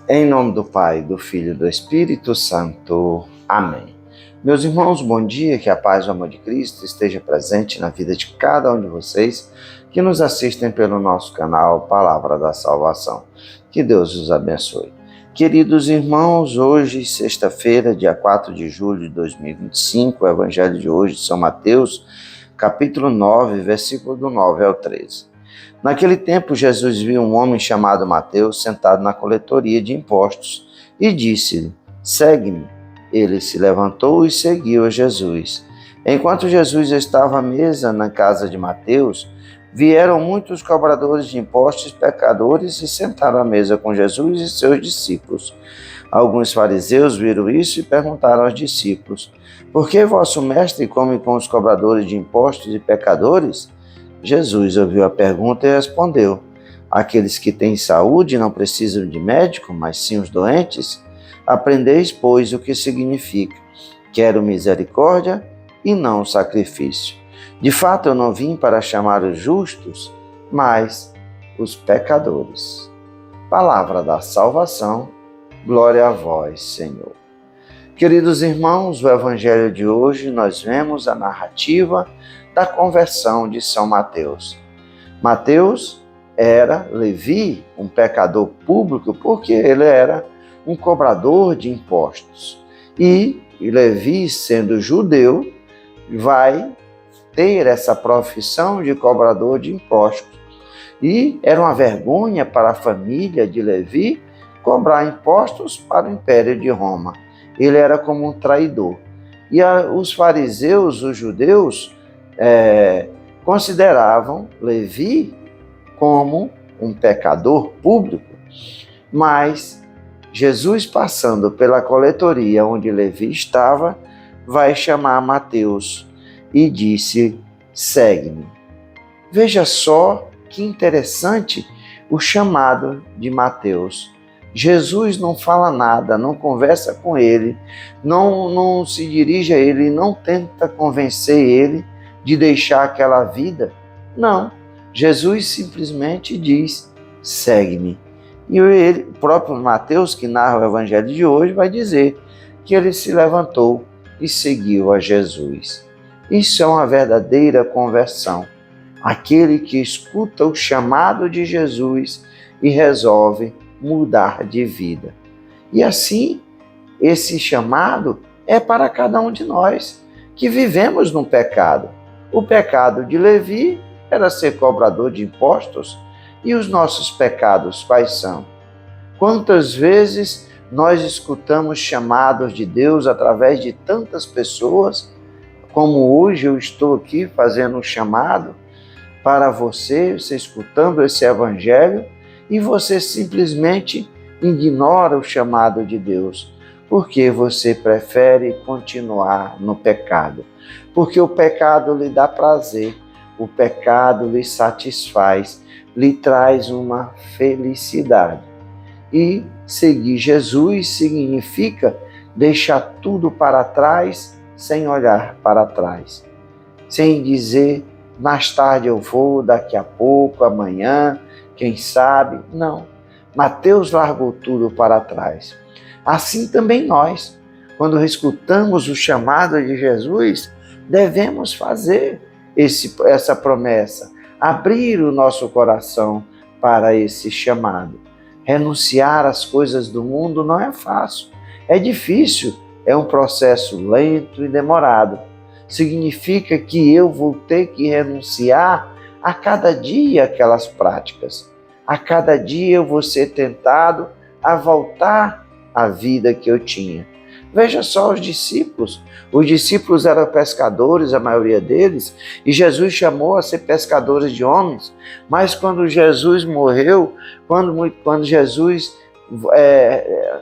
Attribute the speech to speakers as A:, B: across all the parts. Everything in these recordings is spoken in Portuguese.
A: Em nome do Pai, do Filho e do Espírito Santo. Amém. Meus irmãos, bom dia, que a paz e o amor de Cristo esteja presente na vida de cada um de vocês que nos assistem pelo nosso canal Palavra da Salvação. Que Deus os abençoe. Queridos irmãos, hoje, sexta-feira, dia 4 de julho de 2025, o Evangelho de hoje de São Mateus, capítulo 9, versículo do 9 ao 13. Naquele tempo, Jesus viu um homem chamado Mateus sentado na coletoria de impostos e disse-lhe: segue-me. Ele se levantou e seguiu a Jesus. Enquanto Jesus estava à mesa na casa de Mateus, vieram muitos cobradores de impostos e pecadores e sentaram à mesa com Jesus e seus discípulos. Alguns fariseus viram isso e perguntaram aos discípulos: por que vosso mestre come com os cobradores de impostos e pecadores? Jesus ouviu a pergunta e respondeu: aqueles que têm saúde não precisam de médico, mas sim os doentes. Aprendeis, pois, o que significa: quero misericórdia e não sacrifício. De fato, eu não vim para chamar os justos, mas os pecadores. Palavra da salvação, glória a vós, Senhor. Queridos irmãos, o Evangelho de hoje nós vemos a narrativa da conversão de São Mateus. Mateus era Levi, um pecador público, porque ele era um cobrador de impostos. E Levi, sendo judeu, vai ter essa profissão de cobrador de impostos. E era uma vergonha para a família de Levi cobrar impostos para o Império de Roma. Ele era como um traidor. E os fariseus, os judeus, consideravam Levi como um pecador público, mas Jesus, passando pela coletoria onde Levi estava, vai chamar Mateus e disse: segue-me. Veja só que interessante o chamado de Mateus. Jesus não fala nada, não conversa com ele, não se dirige a ele, não tenta convencer ele de deixar aquela vida. Não, Jesus simplesmente diz: segue-me. E o próprio Mateus, que narra o Evangelho de hoje, vai dizer que ele se levantou e seguiu a Jesus. Isso é uma verdadeira conversão. Aquele que escuta o chamado de Jesus e resolve mudar de vida. E assim, esse chamado é para cada um de nós que vivemos no pecado. O pecado de Levi era ser cobrador de impostos. E os nossos pecados quais são? Quantas vezes nós escutamos chamados de Deus através de tantas pessoas, como hoje eu estou aqui fazendo um chamado para você escutando esse Evangelho, e você simplesmente ignora o chamado de Deus, porque você prefere continuar no pecado. Porque o pecado lhe dá prazer, o pecado lhe satisfaz, lhe traz uma felicidade. E seguir Jesus significa deixar tudo para trás sem olhar para trás. Sem dizer, mais tarde eu vou, daqui a pouco, amanhã, quem sabe? Não. Mateus largou tudo para trás. Assim também nós, quando escutamos o chamado de Jesus, devemos fazer essa promessa, abrir o nosso coração para esse chamado. Renunciar às coisas do mundo não é fácil, é difícil, é um processo lento e demorado. Significa que eu vou ter que renunciar a cada dia aquelas práticas. A cada dia eu vou ser tentado a voltar à vida que eu tinha. Veja só os discípulos. Os discípulos eram pescadores, a maioria deles, e Jesus chamou a ser pescadores de homens. Mas quando Jesus morreu, quando Jesus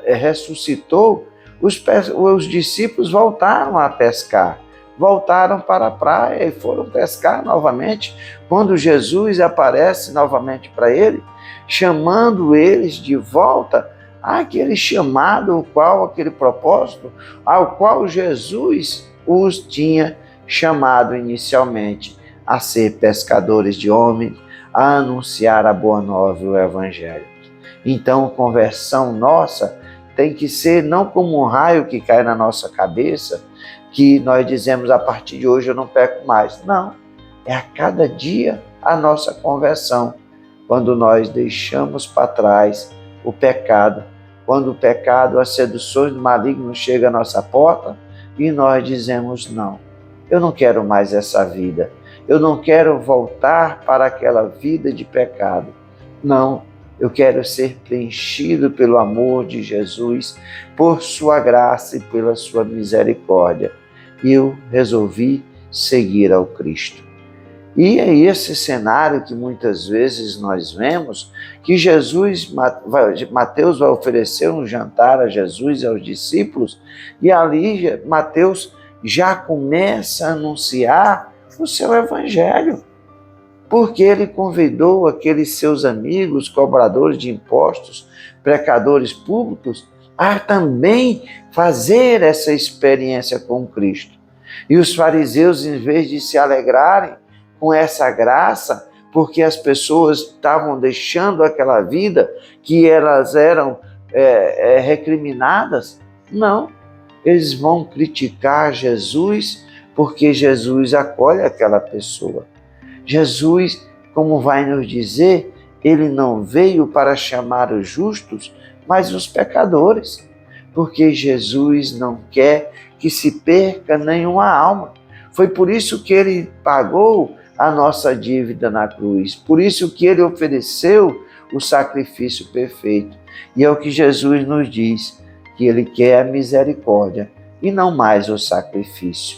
A: ressuscitou, os discípulos voltaram a pescar. Voltaram para a praia e foram pescar novamente. Quando Jesus aparece novamente para ele, chamando eles de volta àquele chamado, aquele propósito ao qual Jesus os tinha chamado inicialmente, a ser pescadores de homens, a anunciar a boa nova e o Evangelho. Então, conversão nossa tem que ser não como um raio que cai na nossa cabeça, que nós dizemos a partir de hoje eu não peco mais. Não, é a cada dia a nossa conversão. Quando nós deixamos para trás o pecado, quando o pecado, as seduções do maligno chegam à nossa porta e nós dizemos não, eu não quero mais essa vida, eu não quero voltar para aquela vida de pecado. Não, eu quero ser preenchido pelo amor de Jesus, por sua graça e pela sua misericórdia. E eu resolvi seguir ao Cristo. E é esse cenário que muitas vezes nós vemos, que Mateus vai oferecer um jantar a Jesus e aos discípulos, e ali Mateus já começa a anunciar o seu evangelho, porque ele convidou aqueles seus amigos, cobradores de impostos, pecadores públicos, a também fazer essa experiência com Cristo. E os fariseus, em vez de se alegrarem com essa graça, porque as pessoas estavam deixando aquela vida que elas eram recriminadas, não, eles vão criticar Jesus, porque Jesus acolhe aquela pessoa. Jesus, como vai nos dizer, ele não veio para chamar os justos, mas os pecadores, porque Jesus não quer que se perca nenhuma alma. Foi por isso que ele pagou a nossa dívida na cruz, por isso que ele ofereceu o sacrifício perfeito. E é o que Jesus nos diz, que ele quer a misericórdia e não mais o sacrifício.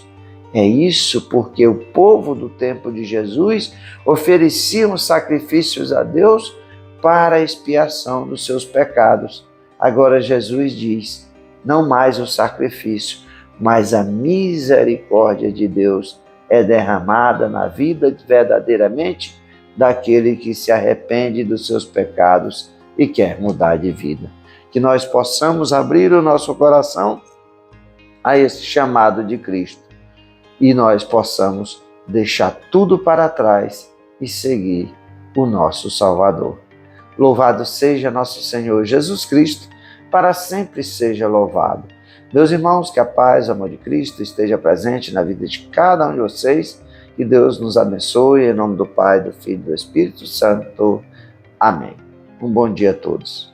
A: É isso porque o povo do tempo de Jesus ofereciam sacrifícios a Deus para a expiação dos seus pecados. Agora Jesus diz, não mais o sacrifício, mas a misericórdia de Deus é derramada na vida verdadeiramente daquele que se arrepende dos seus pecados e quer mudar de vida. Que nós possamos abrir o nosso coração a esse chamado de Cristo e nós possamos deixar tudo para trás e seguir o nosso Salvador. Louvado seja nosso Senhor Jesus Cristo, para sempre seja louvado. Meus irmãos, que a paz, o amor de Cristo esteja presente na vida de cada um de vocês. Que Deus nos abençoe, em nome do Pai, do Filho e do Espírito Santo. Amém. Um bom dia a todos.